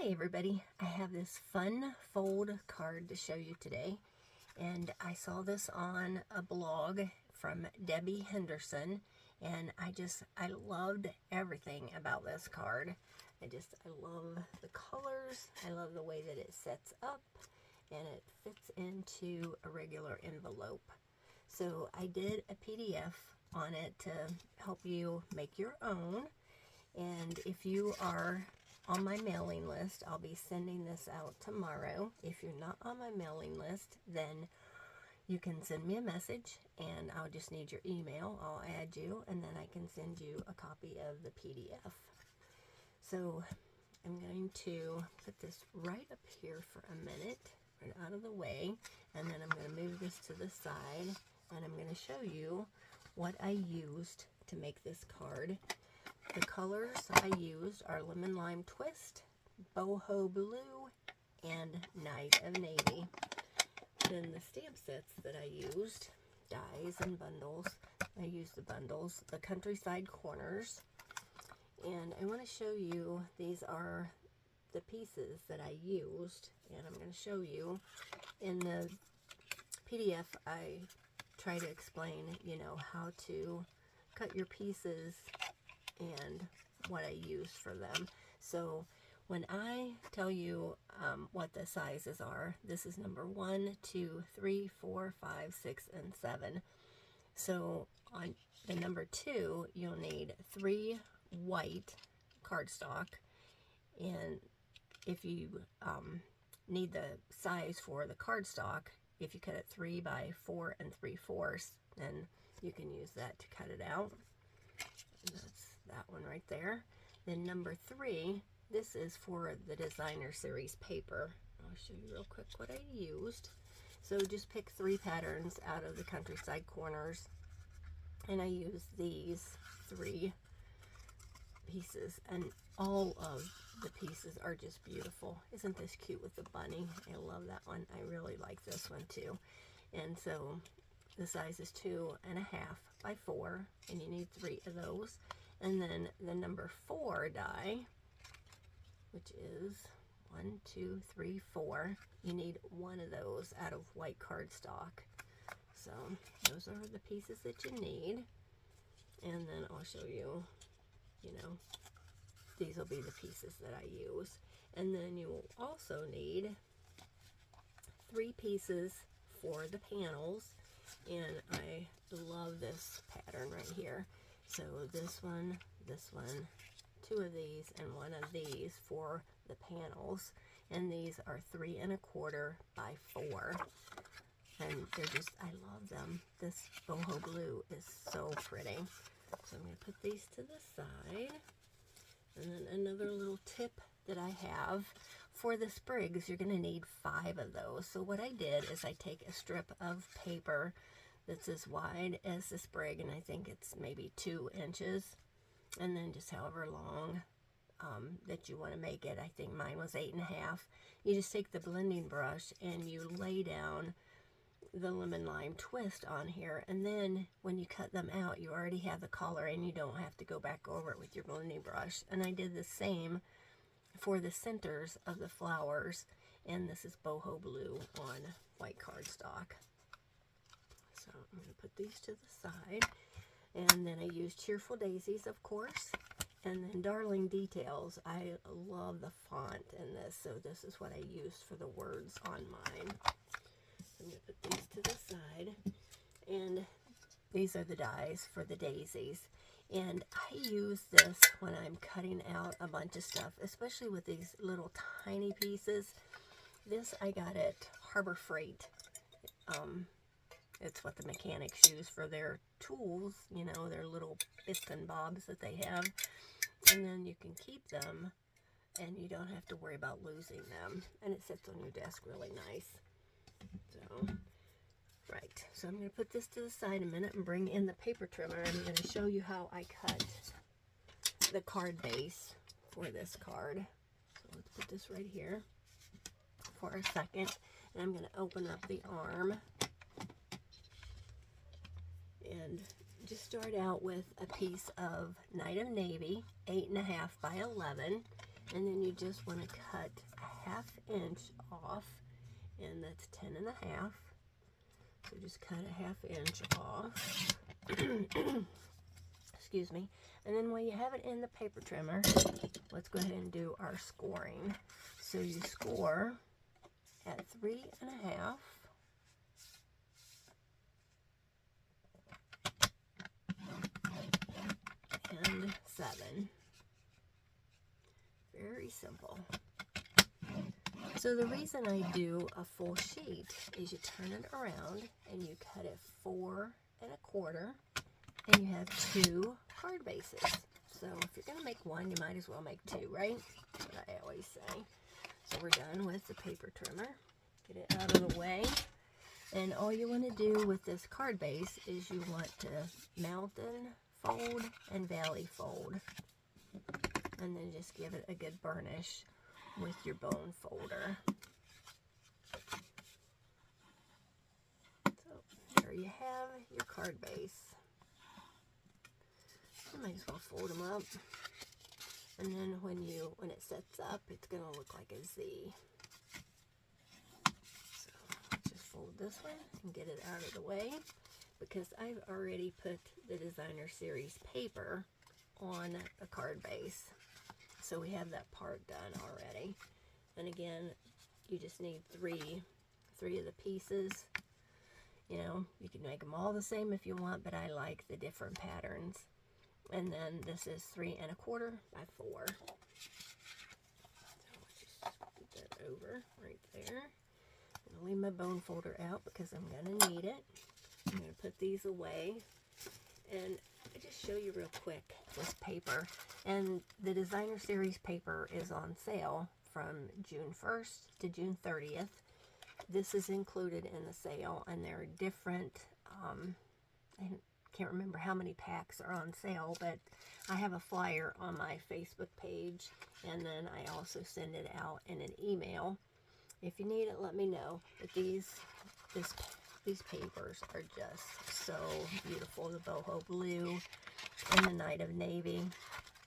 Hi everybody, I have this fun fold card to show you today, and I saw this on a blog from Debbie Henderson, and I loved everything about this card. I love the colors, I love the way that it sets up, and it fits into a regular envelope. So I did a PDF on it to help you make your own, and if you are on my mailing list, I'll be sending this out tomorrow. If you're not on my mailing list, then you can send me a message and I'll just need your email. I'll add you and then I can send you a copy of the PDF. So I'm going to put this right up here for a minute, right out of the way, and then I'm going to move this to the side and I'm going to show you what I used to make this card. The colors I used are Lemon Lime Twist, Boho Blue, and Night of Navy. Then the stamp sets that I used, dies and bundles. I used the bundles, the Countryside Corners. And I want to show you, these are the pieces that I used. And I'm going to show you in the PDF, I try to explain, how to cut your pieces and what I use for them. So when I tell you what the sizes are, this is number 1, 2, 3, 4, 5, 6, and 7. So on the number 2, you'll need 3 white cardstock, and if you need the size for the cardstock, if you cut it 3 by 4 3/4, then you can use that to cut it out. And that's that one right there. Then number 3, this is for the designer series paper. I'll show you real quick what I used. So just pick 3 patterns out of the Countryside Corners, and I used these 3 pieces, and all of the pieces are just beautiful. Isn't this cute with the bunny? I love that one. I really like this one too. And so the size is 2.5 by 4, and you need 3 of those. And then the number 4 die, which is 1, 2, 3, 4. You need 1 of those out of white cardstock. So those are the pieces that you need. And then I'll show you, these will be the pieces that I use. And then you will also need 3 pieces for the panels. And I love this pattern right here. So this one, 2 of these, and 1 of these for the panels. And these are 3 1/4 by 4. And they're just, I love them. This boho blue is so pretty. So I'm going to put these to the side. And then another little tip that I have for the sprigs, you're going to need 5 of those. So what I did is I take a strip of paper that's as wide as the sprig, and I think it's maybe 2 inches, and then just however long that you want to make it. I think mine was 8.5. You just take the blending brush and you lay down the Lemon Lime Twist on here, and then when you cut them out, you already have the color and you don't have to go back over it with your blending brush. And I did the same for the centers of the flowers, and this is boho blue on white cardstock. So I'm going to put these to the side, and then I use Cheerful Daisies, of course, and then Darling Details. I love the font in this, so this is what I used for the words on mine. I'm going to put these to the side, and these are the dies for the daisies. And I use this when I'm cutting out a bunch of stuff, especially with these little tiny pieces. This I got at Harbor Freight. It's what the mechanics use for their tools, their little bits and bobs that they have. And then you can keep them, and you don't have to worry about losing them. And it sits on your desk really nice. So, right. So I'm going to put this to the side a minute and bring in the paper trimmer. I'm going to show you how I cut the card base for this card. So let's put this right here for a second. And I'm going to open up the arm and just start out with a piece of Night of Navy, 8.5 by 11. And then you just want to cut a 1/2 inch off, and that's 10.5. So just cut a 1/2 inch off. Excuse me. And then while you have it in the paper trimmer, let's go ahead and do our scoring. So you score at 3.5. And 7. Very simple. So the reason I do a full sheet is you turn it around and you cut it 4 1/4, and you have 2 card bases. So if you're going to make one, you might as well make 2, right? That's what I always say. So we're done with the paper trimmer. Get it out of the way. And all you want to do with this card base is you want to mountain fold and valley fold. And then just give it a good burnish with your bone folder. So there you have your card base. You might as well fold them up. And then when it sets up, it's going to look like a Z. So just fold this one and get it out of the way, because I've already put the Designer Series paper on the card base. So we have that part done already. And again, you just need three of the pieces. You know, you can make them all the same if you want, but I like the different patterns. And then this is 3 1/4 by 4. So let's just scoot that over right there. I'm going to leave my bone folder out because I'm going to need it. I'm going to put these away. And I just show you real quick this paper. And the Designer Series paper is on sale from June 1st to June 30th. This is included in the sale, and there are different, I can't remember how many packs are on sale, but I have a flyer on my Facebook page, and then I also send it out in an email. If you need it, let me know. But these papers are just so beautiful. The boho blue and the night of navy.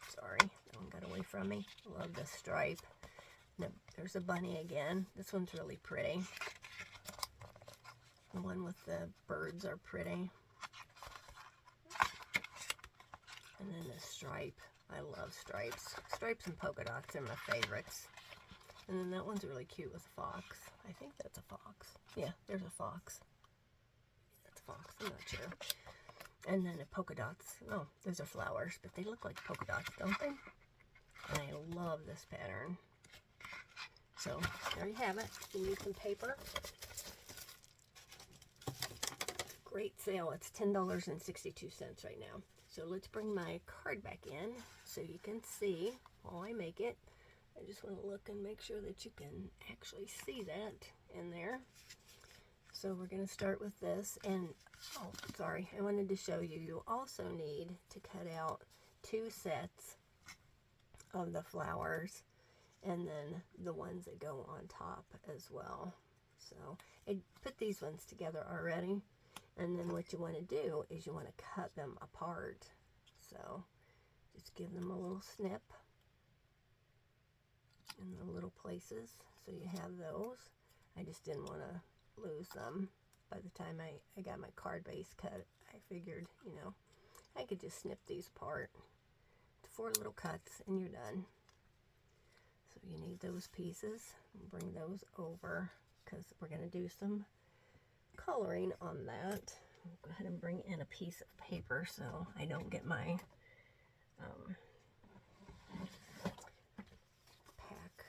Sorry, that one got away from me. Love this stripe. There's a bunny again. This one's really pretty. The one with the birds are pretty. And then the stripe. I love stripes. Stripes and polka dots are my favorites. And then that one's really cute with a fox. I think that's a fox. Yeah, there's a fox. That's a fox. I'm not sure. And then the polka dots. Oh, those are flowers, but they look like polka dots, don't they? And I love this pattern. So there you have it. You need some paper. Great sale. It's $10.62 right now. So let's bring my card back in so you can see while I make it. I just want to look and make sure that you can actually see that in there. So we're going to start with this. And, oh, sorry, I wanted to show you, you also need to cut out 2 sets of the flowers, and then the ones that go on top as well. So I put these ones together already. And then what you want to do is you want to cut them apart. So just give them a little snip in the little places. So you have those. I just didn't want to lose them. By the time I got my card base cut, I figured, you know, I could just snip these apart. 4 little cuts and you're done. So you need those pieces. Bring those over because we're going to do some coloring on that. I'll go ahead and bring in a piece of paper so I don't get my pack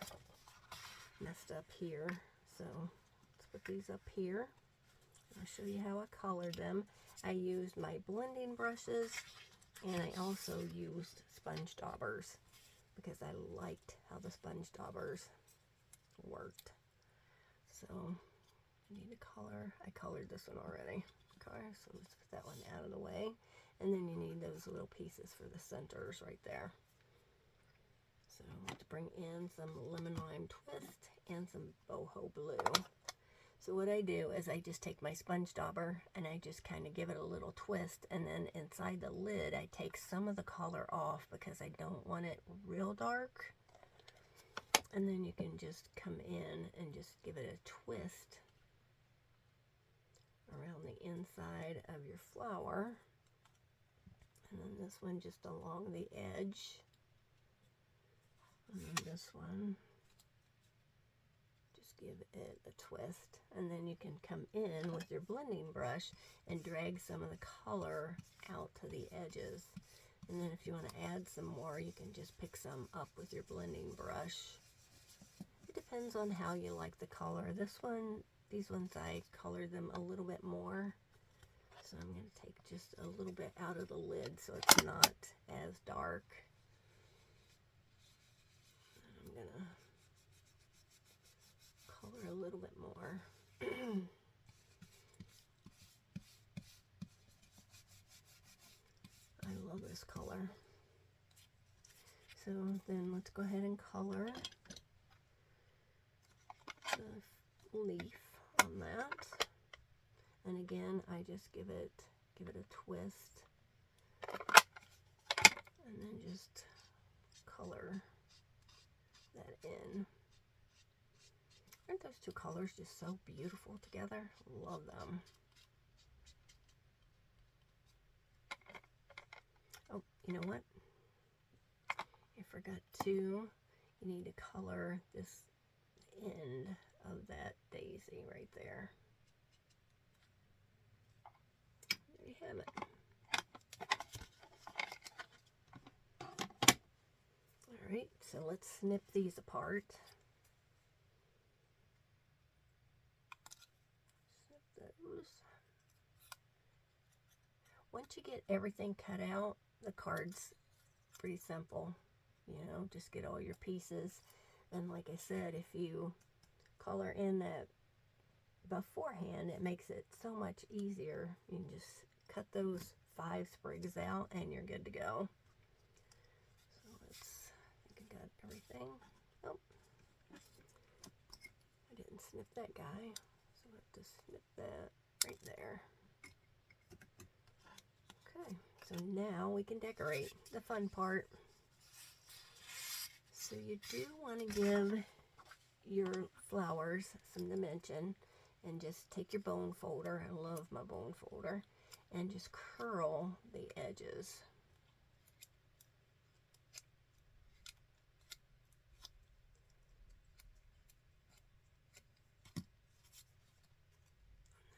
messed up here. So let's put these up here. I'll show you how I colored them. I used my blending brushes, and I also used sponge daubers because I liked how the sponge daubers worked. So you need to color. I colored this one already. Okay, so let's put that one out of the way. And then you need those little pieces for the centers right there. So let's bring in some lemon lime twist and some boho blue. So what I do is I just take my sponge dauber and I just kind of give it a little twist, and then inside the lid I take some of the color off because I don't want it real dark. And then you can just come in and just give it a twist around the inside of your flower. And then this one just along the edge. And then this one, just give it a twist. And then you can come in with your blending brush and drag some of the color out to the edges. And then if you want to add some more, you can just pick some up with your blending brush. It depends on how you like the color. These ones I colored them a little bit more. So I'm going to take just a little bit out of the lid so it's not as dark. I'm going to color a little bit more. I love this color. So then let's go ahead and color the leaf on that. And again, I just give it a twist, and then just color that in. Aren't those two colors just so beautiful together? Love them. Oh, you know what? I forgot to, you need to color this end of that daisy right there. There you have it. Alright, so let's snip these apart. Snip those. Once you get everything cut out, the card's pretty simple. You know, just get all your pieces. And like I said, if you color in that beforehand, it makes it so much easier. You can just cut those 5 sprigs out and you're good to go. So I think I got everything. Oh, I didn't snip that guy, so I have to snip that right there. Okay, so now we can decorate, the fun part. So you do want to give your flowers some dimension, and just take your bone folder, I love my bone folder, and just curl the edges.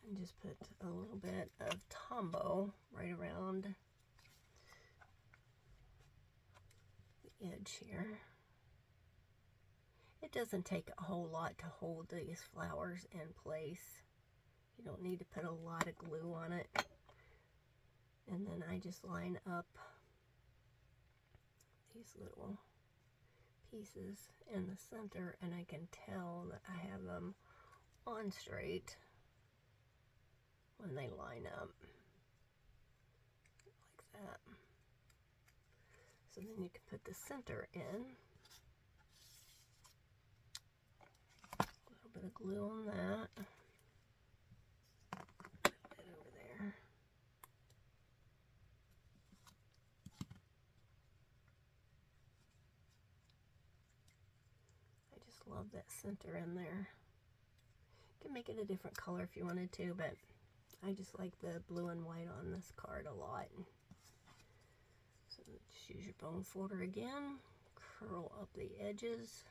And just put a little bit of Tombow right around the edge here. It doesn't take a whole lot to hold these flowers in place. You don't need to put a lot of glue on it. And then I just line up these little pieces in the center, and I can tell that I have them on straight when they line up like that. So then you can put the center in. A little bit of glue on that. Put that over there. I just love that center in there. You can make it a different color if you wanted to, but I just like the blue and white on this card a lot. So just use your bone folder again, curl up the edges,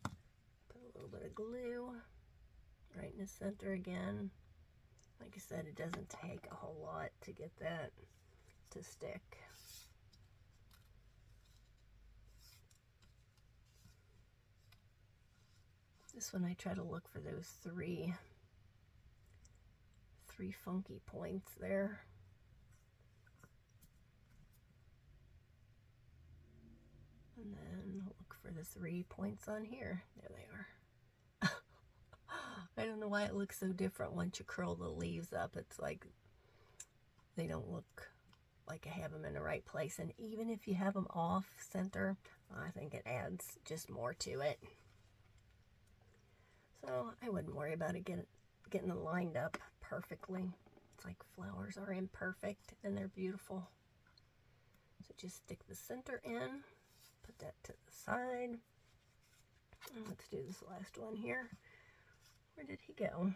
put a little bit of glue right in the center again. Like I said, it doesn't take a whole lot to get that to stick. This one I try to look for those three funky points there. And then look for the 3 points on here. There they are. I don't know why it looks so different once you curl the leaves up. It's like they don't look like I have them in the right place. And even if you have them off center, I think it adds just more to it. So I wouldn't worry about it getting them lined up perfectly. It's like flowers are imperfect and they're beautiful. So just stick the center in. put that to the side. And let's do this last one here. Where did he go?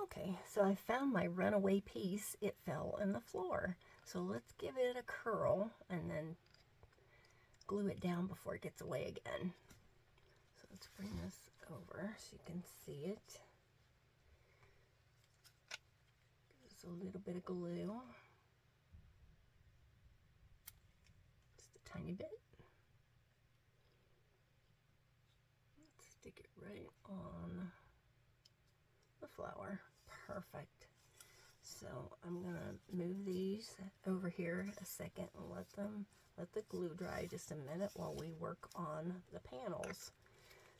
Okay, so I found my runaway piece. It fell on the floor. So let's give it a curl and then glue it down before it gets away again. So let's bring this over so you can see it. Just a little bit of glue. Just a tiny bit. Let's stick it right on the flower. Perfect. So I'm gonna move these over here a second and let the glue dry just a minute while we work on the panels.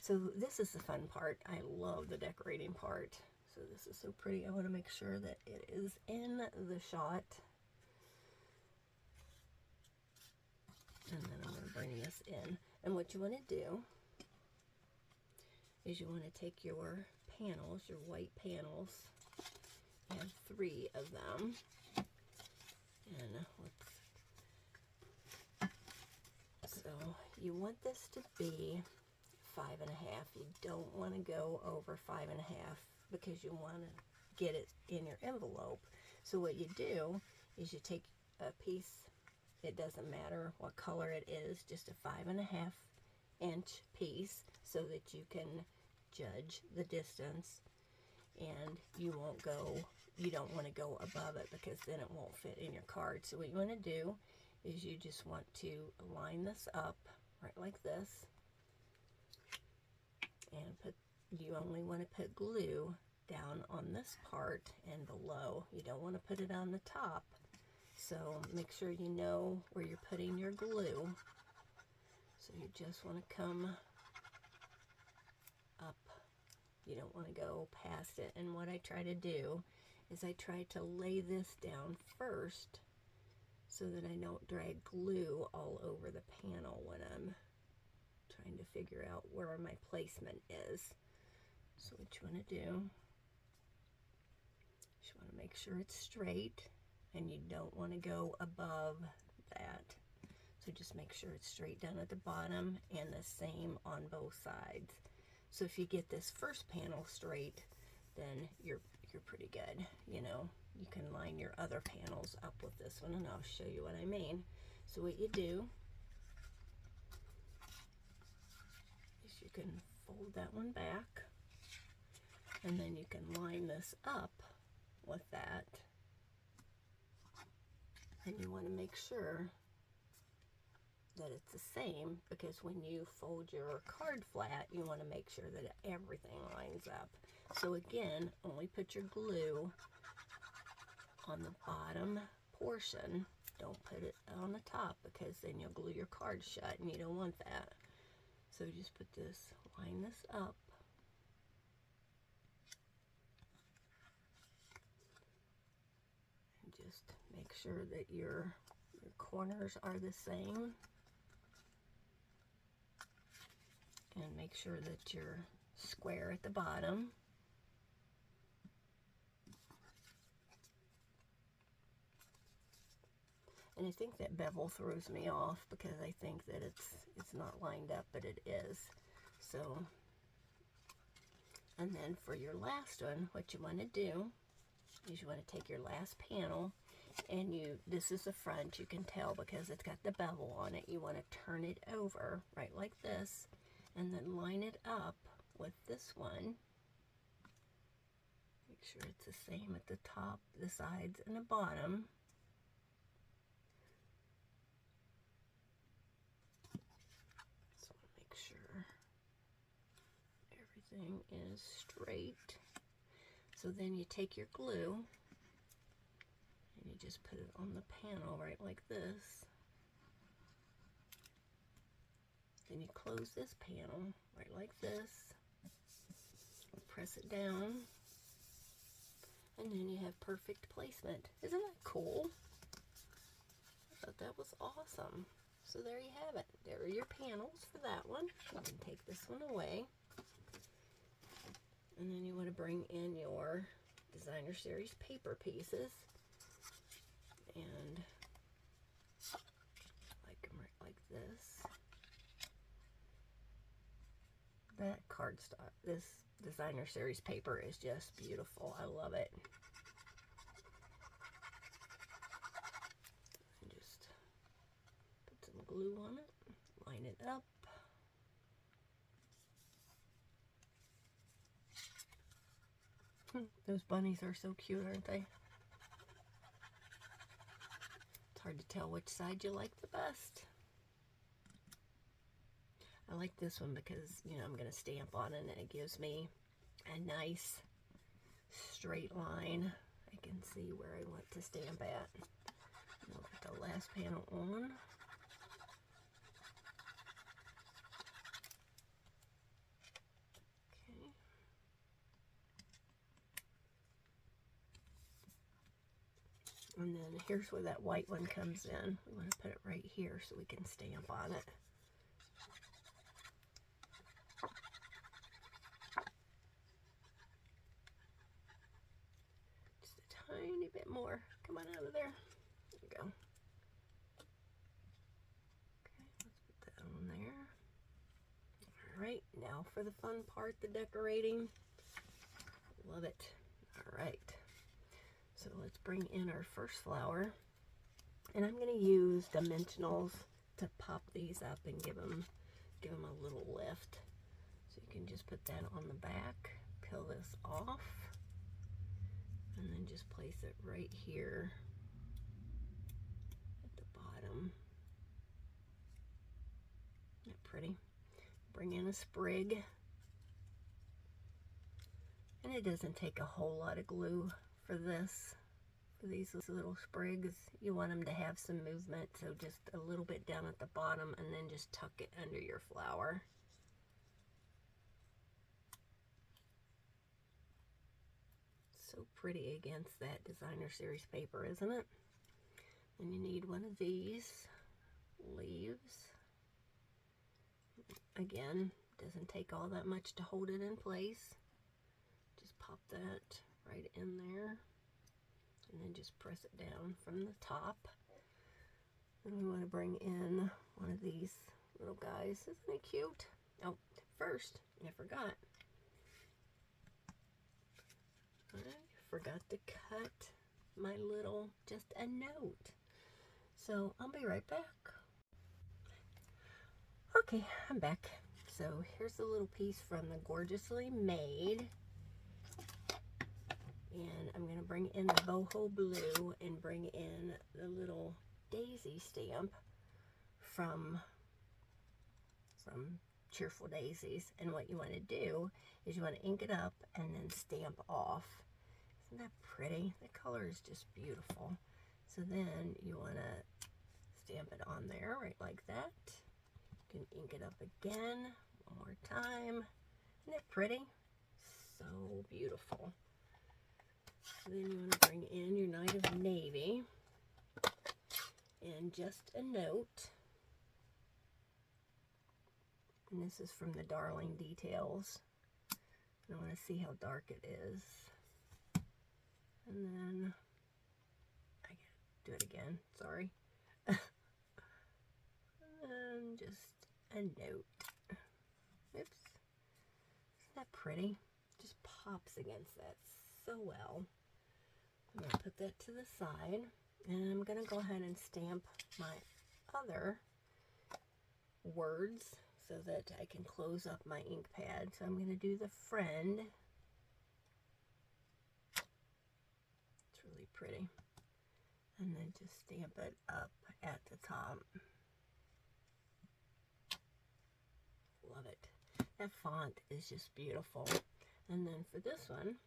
So this is the fun part. I love the decorating part. So this is so pretty. I want to make sure that it is in the shot. And then I'm going to bring this in. And what you want to do is you want to take your panels, your white panels, and 3 of them. And so you want this to be 5.5. You don't want to go over 5.5 because you want to get it in your envelope. So what you do is you take a piece, it doesn't matter what color it is, just a 5.5 inch piece so that you can judge the distance, and you don't want to go above it because then it won't fit in your card. So what you want to do is you just want to line this up right like this, and you only want to put glue down on this part and below. You don't want to put it on the top. So make sure you know where you're putting your glue. So you just want to come up. You don't want to go past it. And what I try to do is I try to lay this down first so that I don't drag glue all over the panel when I'm trying to figure out where my placement is. So what you want to do, you want to make sure it's straight, and you don't want to go above that. So just make sure it's straight down at the bottom and the same on both sides. So if you get this first panel straight, then you're pretty good. You know, you can line your other panels up with this one, and I'll show you what I mean. So what you do is you can fold that one back, and then you can line this up with that. And you want to make sure that it's the same, because when you fold your card flat, you want to make sure that everything lines up. So again, only put your glue on the bottom portion. Don't put it on the top, because then you'll glue your card shut, and you don't want that. So just put this, line this up. And just make sure that your corners are the same. And make sure that you're square at the bottom. And I think that bevel throws me off because I think that it's not lined up, but it is. So, and then for your last one, what you want to do is you want to take your last panel, and this is the front, you can tell because it's got the bevel on it. You want to turn it over right like this, and then line it up with this one. Make sure it's the same at the top, the sides, and the bottom. So make sure everything is straight. So then you take your glue and you just put it on the panel right like this. Then you close this panel right like this, press it down, and then you have perfect placement. Isn't that cool? I thought that was awesome. So there you have it. There are your panels for that one. You can take this one away. And then you want to bring in your Designer Series paper pieces and like them right like this. cardstock. This designer series paper is just beautiful. I love it. And just put some glue on it, line it up. Those bunnies are so cute, aren't they? It's hard to tell which side you like the best. I like this one because, you know, I'm going to stamp on it and it gives me a nice straight line. I can see where I want to stamp at. And I'll put the last panel on. Okay. And then here's where that white one comes in. We want to put it right here so we can stamp on it. Tiny bit more. Come on out of there. There we go. Okay, let's put that on there. Alright, now for the fun part, the decorating. Love it. Alright. So let's bring in our first flower. And I'm going to use dimensionals to pop these up and give them a little lift. So you can just put that on the back, peel this off. And then just place it right here at the bottom. Isn't that pretty? Bring in a sprig. And it doesn't take a whole lot of glue for this. For these little sprigs, you want them to have some movement. So just a little bit down at the bottom and then just tuck it under your flower. So pretty against that designer series paper, isn't it? And you need one of these leaves. Again, doesn't take all that much to hold it in place. Just pop that right in there and then just press it down from the top. And we want to bring in one of these little guys. Isn't it cute? Oh, first, I forgot. I forgot to cut my little, just a note. So I'll be right back. Okay, I'm back. So here's a little piece from the Gorgeously Made. And I'm going to bring in the boho blue and bring in the little daisy stamp from Cheerful Daisies. And what you want to do is you want to ink it up and then stamp off. Isn't that pretty? The color is just beautiful. So then you want to stamp it on there right like that. You can ink it up again one more time. Isn't it pretty? So beautiful. So then you want to bring in your Night of Navy and just a note. And this is from the Darling Details. I want to see how dark it is. And then I gotta do it again, sorry. And just a note. Oops. Isn't that pretty? Just pops against that so well. I'm gonna put that to the side, and I'm gonna go ahead and stamp my other words so that I can close up my ink pad. So I'm gonna do the friend. Really pretty, and then just stamp it up at the top. Love it. That font is just beautiful. And then for this one,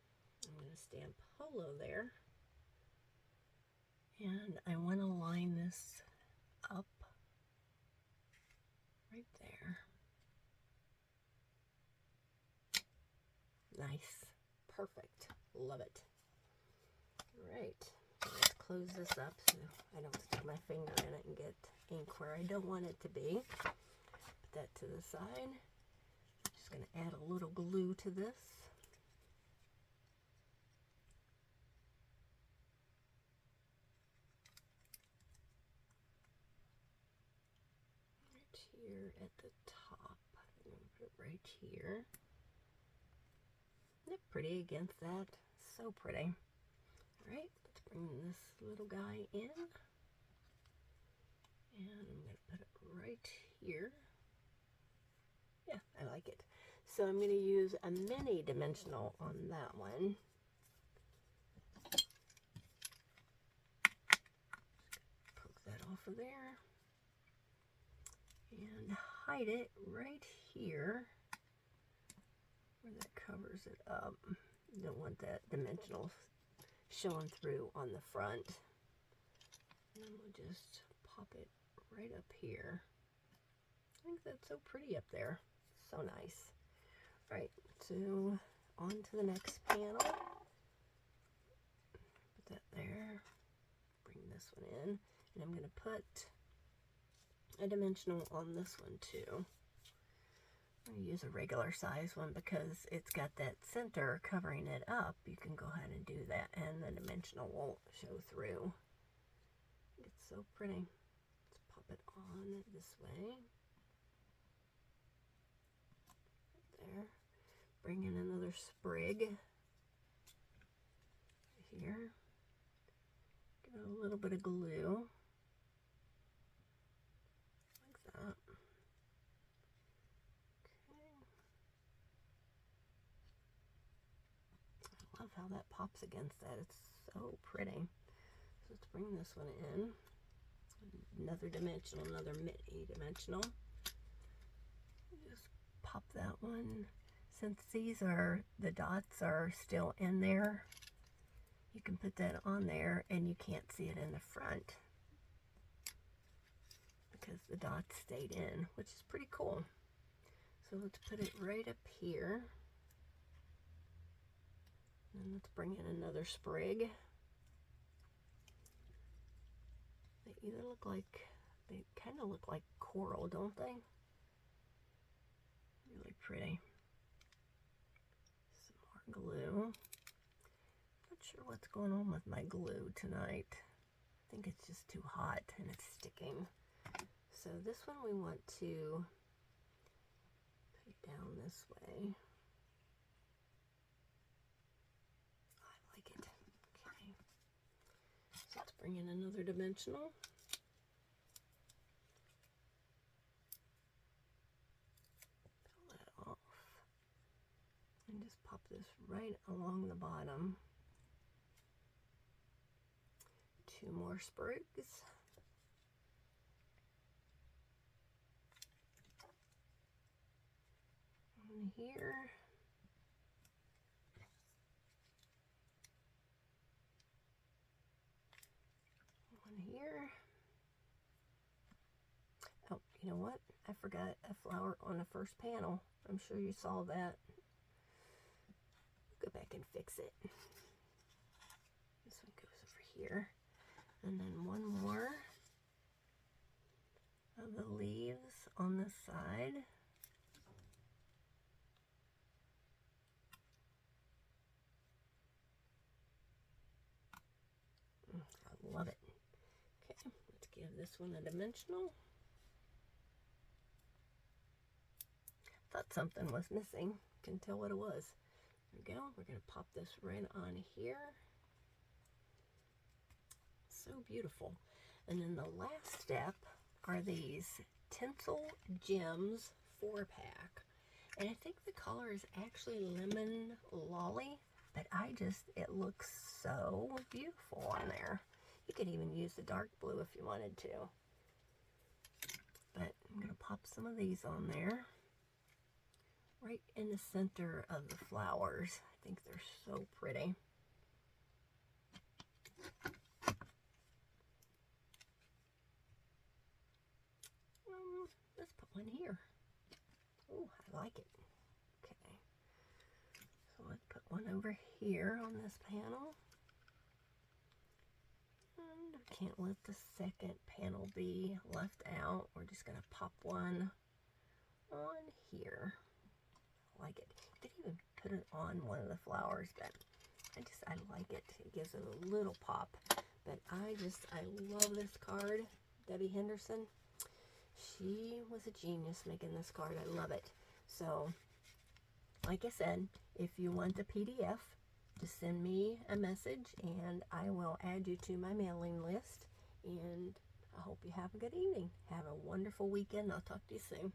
I'm going to stamp Polo there, and I want to line this up right there. Nice, perfect, love it. Right, so let's close this up so I don't stick my finger in it and get ink where I don't want it to be. Put that to the side. I'm just going to add a little glue to this. Right here at the top. I'm going to put it right here. Isn't it pretty against that? So pretty. All right, let's bring this little guy in. And I'm going to put it right here. Yeah, I like it. So I'm going to use a mini dimensional on that one. Poke that off of there. And hide it right here where that covers it up. You don't want that dimensional showing through on the front. And then we'll just pop it right up here. I think that's so pretty up there. So nice. Right, so on to the next panel. Put that there. Bring this one in. And I'm going to put a dimensional on this one too. I'm going to use a regular size one because it's got that center covering it up. You can go ahead and do that and the dimensional won't show through. It's so pretty. Let's pop it on this way. Right there. Bring in another sprig here. Give it a little bit of glue. Like that. Okay. I love how that pops against that. It's so pretty. So let's bring this one in. Another dimensional, another mini dimensional. Just pop that one. Since these are, the dots are still in there, you can put that on there and you can't see it in the front because the dots stayed in, which is pretty cool. So let's put it right up here. And let's bring in another sprig. They either look like, they kind of look like coral, don't they? Really pretty. Some more glue. Not sure what's going on with my glue tonight. I think it's just too hot and it's sticking. So this one we want to put it down this way. I like it. Okay. So let's bring in another dimensional. Pull that off. And just pop this right along the bottom. 2 more sprigs. One here. One here. Oh, you know what? I forgot a flower on the first panel. I'm sure you saw that. Go back and fix it. This one goes over here. And then one more of the leaves on this side. I love it. Okay, let's give this one a dimensional. Thought something was missing. Couldn't tell what it was. There we go. We're going to pop this right on here. So beautiful. And then the last step are these Tinsel Gems 4-pack. And I think the color is actually Lemon Lolly, but it looks so beautiful on there. You could even use the dark blue if you wanted to. But I'm going to pop some of these on there. Right in the center of the flowers. I think they're so pretty. Let's put one here. Oh, I like it. Okay. So let's put one over here on this panel. And I can't let the second panel be left out. We're just going to pop one on here. I like it. I didn't even put it on one of the flowers, but I like it. It gives it a little pop. But I love this card. Debbie Henderson. She was a genius making this card. I love it. So like I said, if you want the PDF, just send me a message and I will add you to my mailing list. And I hope you have a good evening. Have a wonderful weekend. I'll talk to you soon.